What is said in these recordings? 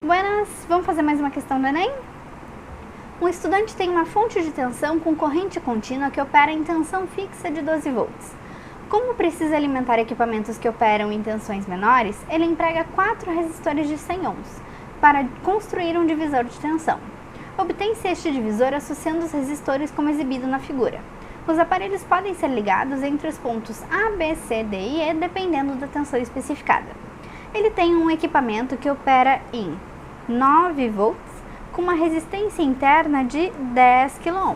Buenas, vamos fazer mais uma questão do Enem? Um estudante tem uma fonte de tensão com corrente contínua que opera em tensão fixa de 12 volts. Como precisa alimentar equipamentos que operam em tensões menores, ele emprega 4 resistores de 100 ohms para construir um divisor de tensão. Obtém-se este divisor associando os resistores como exibido na figura. Os aparelhos podem ser ligados entre os pontos A, B, C, D e E, dependendo da tensão especificada. Ele tem um equipamento que opera em 9 volts com uma resistência interna de 10 kΩ.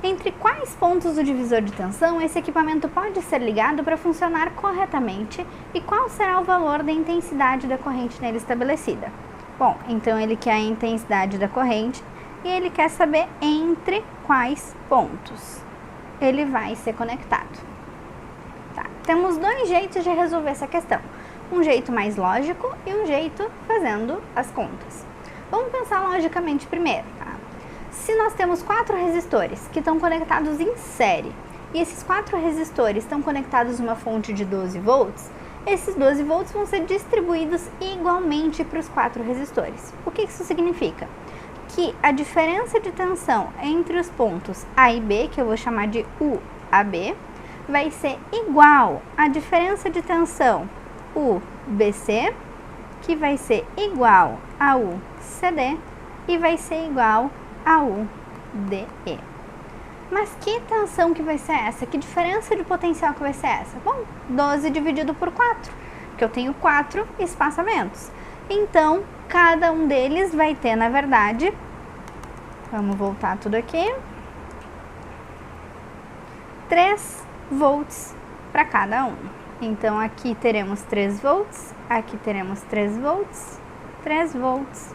Entre quais pontos do divisor de tensão esse equipamento pode ser ligado para funcionar corretamente e qual será o valor da intensidade da corrente nele estabelecida? Bom, então ele quer a intensidade da corrente e ele quer saber entre quais pontos ele vai ser conectado. Tá. Temos 2 jeitos de resolver essa questão. Um jeito mais lógico e um jeito fazendo as contas. Vamos pensar logicamente primeiro, tá? Se nós temos 4 resistores que estão conectados em série e esses 4 resistores estão conectados a uma fonte de 12 volts, esses 12 volts vão ser distribuídos igualmente para os 4 resistores. O que isso significa? Que a diferença de tensão entre os pontos A e B, que eu vou chamar de UAB, vai ser igual à diferença de tensão UBC, que vai ser igual a UCD e vai ser igual a UDE. Mas que tensão que vai ser essa? Que diferença de potencial que vai ser essa? Bom, 12 dividido por 4, porque eu tenho 4 espaçamentos. Então, cada um deles vai ter, na verdade, vamos voltar tudo aqui, 3 volts para cada um. Então, aqui teremos 3 volts, aqui teremos 3 volts, 3 volts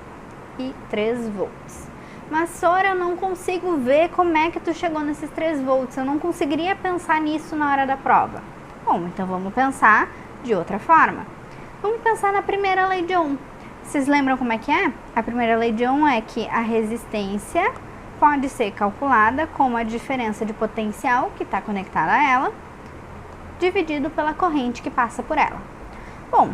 e 3 volts. Mas, Sora, eu não consigo ver como é que tu chegou nesses 3 volts, eu não conseguiria pensar nisso na hora da prova. Bom, então vamos pensar de outra forma. Vamos pensar na primeira lei de Ohm. Vocês lembram como é que é? A primeira lei de Ohm é que a resistência pode ser calculada como a diferença de potencial que está conectada a ela, dividido pela corrente que passa por ela. Bom,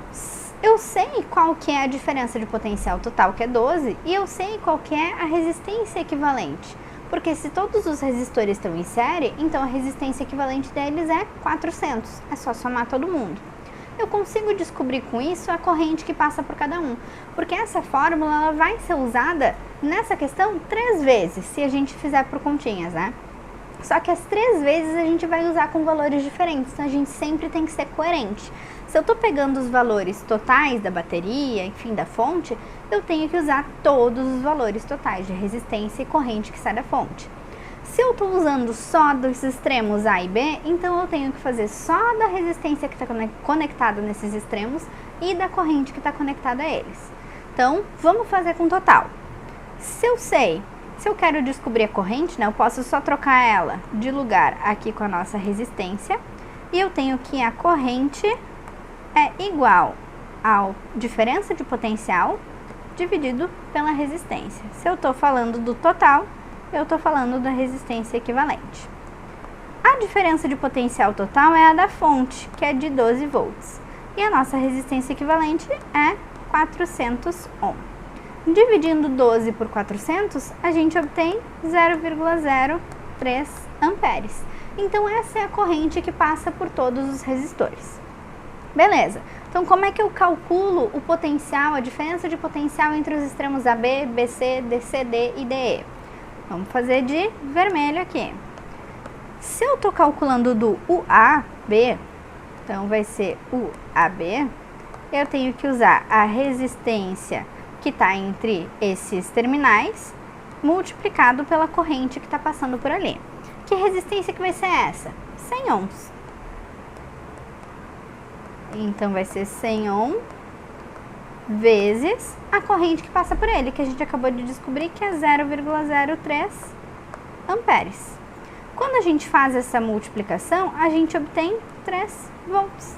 eu sei qual que é a diferença de potencial total, que é 12, e eu sei qual que é a resistência equivalente, porque se todos os resistores estão em série, então a resistência equivalente deles é 400, é só somar todo mundo. Eu consigo descobrir com isso a corrente que passa por cada um, porque essa fórmula ela vai ser usada nessa questão 3 vezes, se a gente fizer por continhas, né? Só que as 3 vezes a gente vai usar com valores diferentes, então a gente sempre tem que ser coerente. Se eu estou pegando os valores totais da bateria, enfim, da fonte, eu tenho que usar todos os valores totais de resistência e corrente que sai da fonte. Se eu estou usando só dos extremos A e B, então eu tenho que fazer só da resistência que está conectada nesses extremos e da corrente que está conectada a eles. Então, vamos fazer com total. Se eu quero descobrir a corrente, né, eu posso só trocar ela de lugar aqui com a nossa resistência. E eu tenho que a corrente é igual à diferença de potencial dividido pela resistência. Se eu estou falando do total, eu estou falando da resistência equivalente. A diferença de potencial total é a da fonte, que é de 12 volts. E a nossa resistência equivalente é 400 ohm. Dividindo 12 por 400, a gente obtém 0,03 amperes. Então, essa é a corrente que passa por todos os resistores. Beleza. Então, como é que eu calculo o potencial, a diferença de potencial entre os extremos AB, BC, DC, D e DE? Vamos fazer de vermelho aqui. Se eu estou calculando do UAB, então vai ser UAB, eu tenho que usar a resistência que está entre esses terminais, multiplicado pela corrente que está passando por ali. Que resistência que vai ser essa? 100 ohms. Então, vai ser 100 ohm vezes a corrente que passa por ele, que a gente acabou de descobrir que é 0,03 amperes. Quando a gente faz essa multiplicação, a gente obtém 3 volts.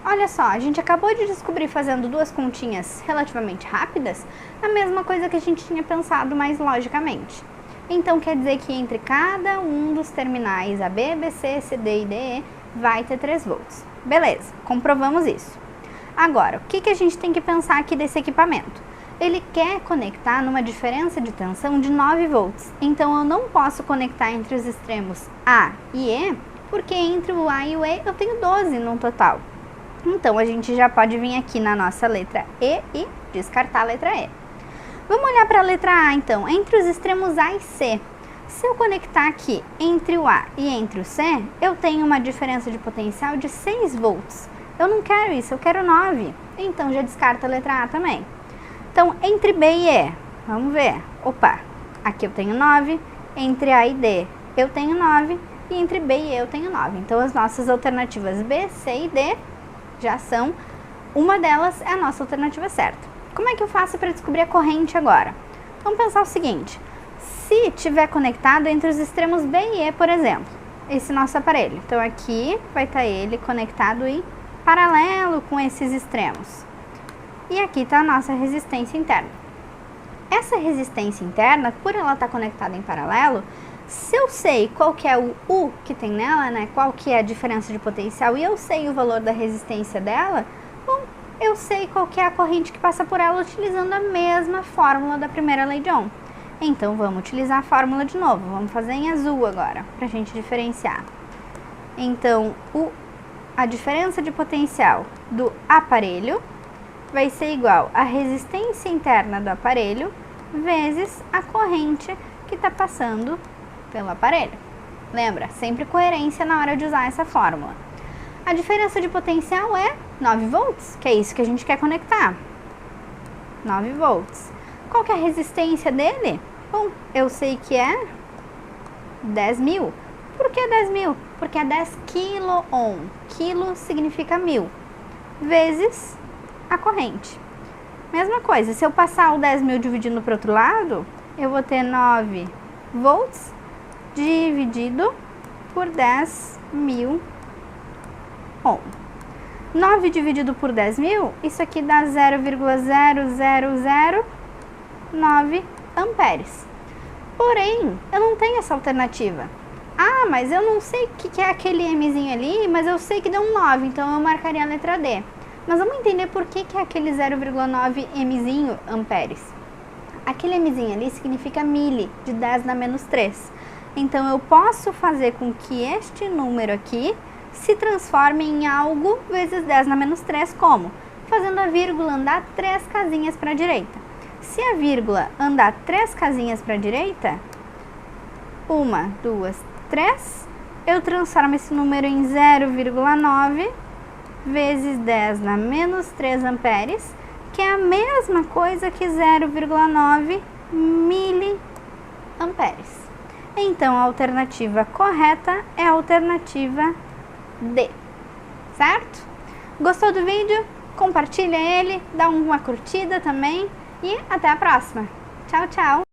Olha só, a gente acabou de descobrir fazendo 2 continhas relativamente rápidas, a mesma coisa que a gente tinha pensado mais logicamente. Então, quer dizer que entre cada um dos terminais AB, BC, CD e DE vai ter 3 volts. Beleza, comprovamos isso. Agora, o que a gente tem que pensar aqui desse equipamento? ele quer conectar numa diferença de tensão de 9 volts. Então, eu não posso conectar entre os extremos A e E, porque entre o A e o E eu tenho 12 no total. Então, a gente já pode vir aqui na nossa letra E e descartar a letra E. Vamos olhar para a letra A, então. Entre os extremos A e C. Se eu conectar aqui entre o A e entre o C, eu tenho uma diferença de potencial de 6 volts. Eu não quero isso, eu quero 9. Então, já descarta a letra A também. Então, entre B e E, vamos ver. Opa, aqui eu tenho 9. Entre A e D, eu tenho 9. E entre B e E, eu tenho 9. Então, as nossas alternativas B, C e D já são... Uma delas é a nossa alternativa certa. Como é que eu faço para descobrir a corrente agora? Vamos pensar o seguinte. Se tiver conectado entre os extremos B e E, por exemplo, esse nosso aparelho. Então, aqui vai estar ele conectado em paralelo com esses extremos. E aqui está a nossa resistência interna. Essa resistência interna, por ela estar conectada em paralelo, se eu sei qual que é o U que tem nela, né, qual que é a diferença de potencial, e eu sei o valor da resistência dela, bom, eu sei qual que é a corrente que passa por ela utilizando a mesma fórmula da primeira lei de Ohm. Então, vamos utilizar a fórmula de novo. Vamos fazer em azul agora, para a gente diferenciar. Então, a diferença de potencial do aparelho vai ser igual à resistência interna do aparelho vezes a corrente que está passando pelo aparelho. Lembra? Sempre coerência na hora de usar essa fórmula. A diferença de potencial é 9 volts, que é isso que a gente quer conectar. 9 volts. Qual que é a resistência dele? Bom, eu sei que é 10.000. Por que 10.000? Porque é 10 kΩ. Quilo significa 1000. Vezes a corrente. Mesma coisa, se eu passar o 10.000 dividindo para o outro lado, eu vou ter 9 volts dividido por 10.000 ohm. 9 dividido por 10.000, isso aqui dá 0,0009 amperes. Porém, eu não tenho essa alternativa. Ah, mas eu não sei o que é aquele Mzinho ali, mas eu sei que deu um 9, então eu marcaria a letra D. Mas vamos entender por que é aquele 0,9 Mzinho amperes. Aquele Mzinho ali significa mili, de 10 na menos 3. Então, eu posso fazer com que este número aqui se transforme em algo vezes 10 na menos 3, como? Fazendo a vírgula andar 3 casinhas para a direita. Se a vírgula andar 3 casinhas para a direita, 1, 2, 3, eu transformo esse número em 0,9 vezes 10 na menos 3 amperes, que é a mesma coisa que 0,9 miliamperes. Então, a alternativa correta é a alternativa D, certo? Gostou do vídeo? Compartilha ele, dá uma curtida também e até a próxima. Tchau, tchau!